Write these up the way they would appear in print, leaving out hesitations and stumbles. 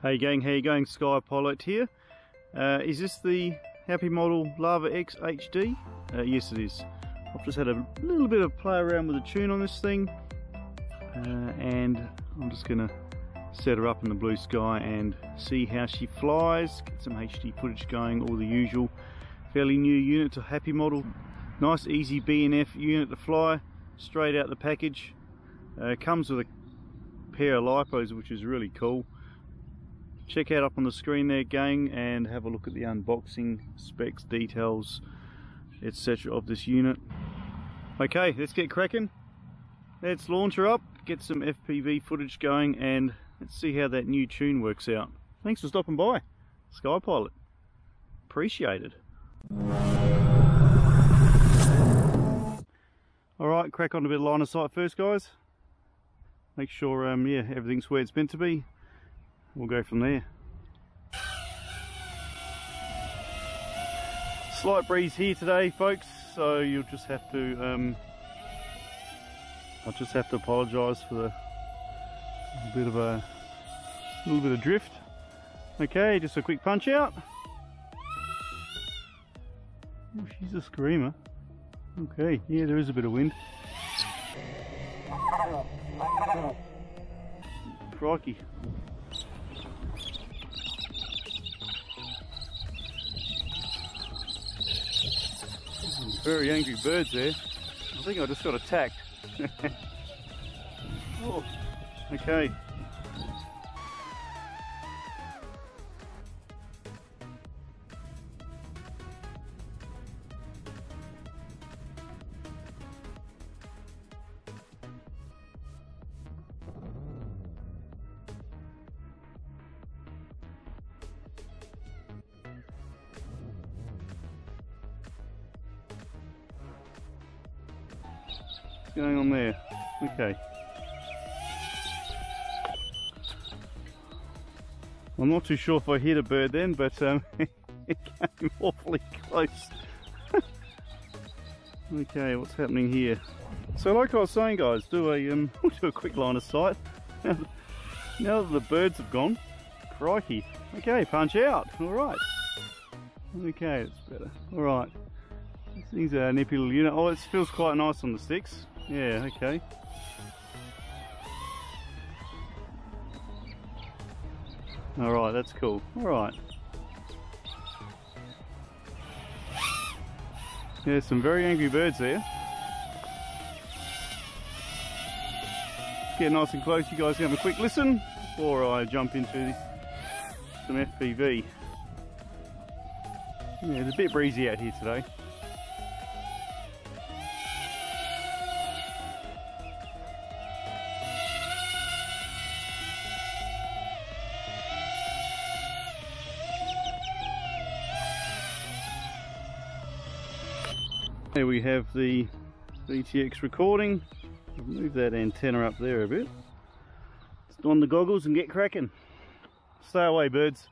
Hey gang, how you going? Sky Pilot here. Is this the Happymodel Larva X HD? Yes it is. I've just had a little bit of play around with the tune on this thing, and I'm just going to set her up in the blue sky and see how she flies, get some HD footage going, all the usual. Fairly new unit to Happymodel. Nice easy B&F unit to fly, straight out the package. Comes with a pair of lipos, which is really cool. Check out up on the screen there gang and have a look at the unboxing, specs, details, etc. of this unit. Okay, let's get cracking. Let's launch her up, get some FPV footage going, and let's see how that new tune works out. Thanks for stopping by, Sky Pilot. Appreciate it. Alright, crack on a bit of line of sight first guys. Make sure yeah, everything's where it's meant to be. We'll go from there. Slight breeze here today folks, so you'll just have to I'll just have to apologise for the little bit of drift. Okay, just a quick punch out. Oh, she's a screamer. Okay, yeah, there is a bit of wind. Crikey. Very angry birds there. I think I just got attacked. Oh, okay. Going on there? Okay. I'm not too sure if I hit a bird then, but it came awfully close. Okay, what's happening here? So like I was saying guys, we'll do a quick line of sight. Now that the birds have gone, crikey. Okay, punch out. Alright. Okay, that's better. Alright. This thing's a nippy little unit. Oh, it feels quite nice on the sticks. Yeah, okay. Alright, that's cool. Alright. Yeah, some very angry birds there. Get nice and close, you guys can have a quick listen before I jump into some FPV. Yeah, it's a bit breezy out here today. Here we have the GTX Recording. I'll move that antenna up there a bit. Let's don the goggles and get cracking. Stay away birds.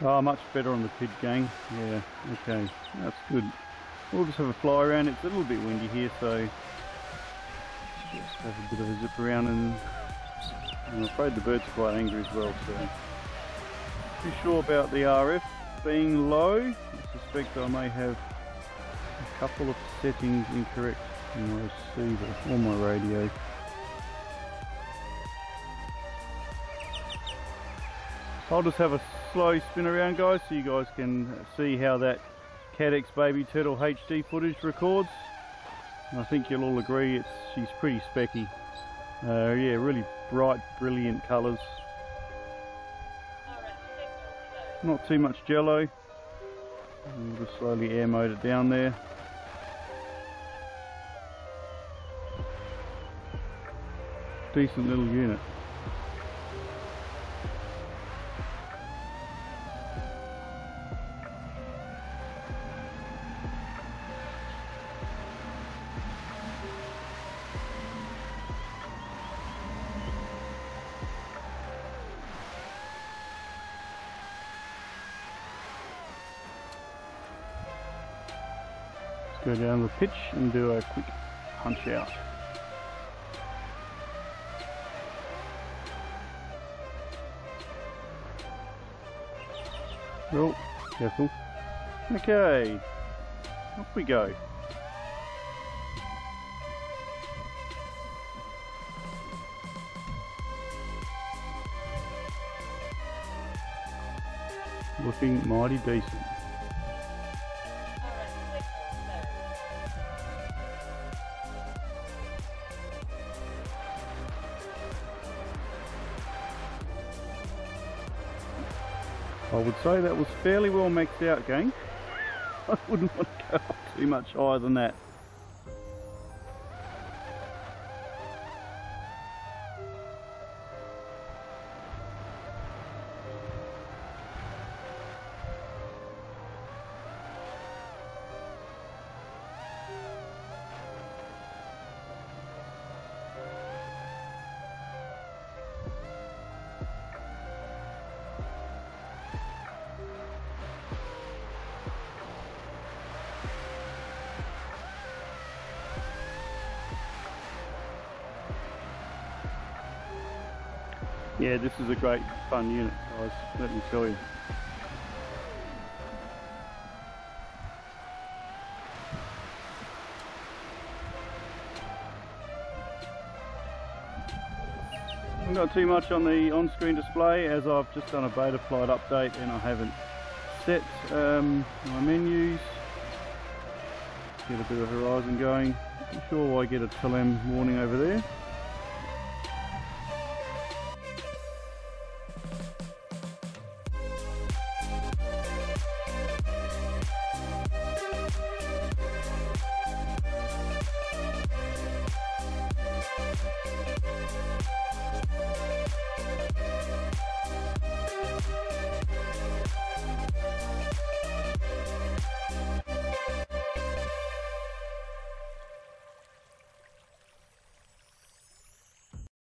Oh, much better on the PID gang. Yeah, okay, that's good. We'll just have a fly around. It's a little bit windy here, so just have a bit of a zip around, and I'm afraid the birds are quite angry as well, so not too sure about the RF being low. I suspect I may have a couple of settings incorrect in my receiver or my radio. I'll just have a slow spin around guys so you guys can see how that Caddx baby turtle HD footage records. And I think you'll all agree she's pretty specky. Yeah, really bright, brilliant colours. Not too much jello. We'll just slowly air mode it down there. Decent little unit. Go down the pitch and do a quick punch out. Oh, careful. Okay, off we go. Looking mighty decent. I would say that was fairly well maxed out, gang. I wouldn't want to go up too much higher than that. Yeah, this is a great fun unit, guys, let me tell you. I've not too much on the on-screen display as I've just done a beta flight update and I haven't set my menus. Get a bit of horizon going. I'm sure I get a tell warning over there.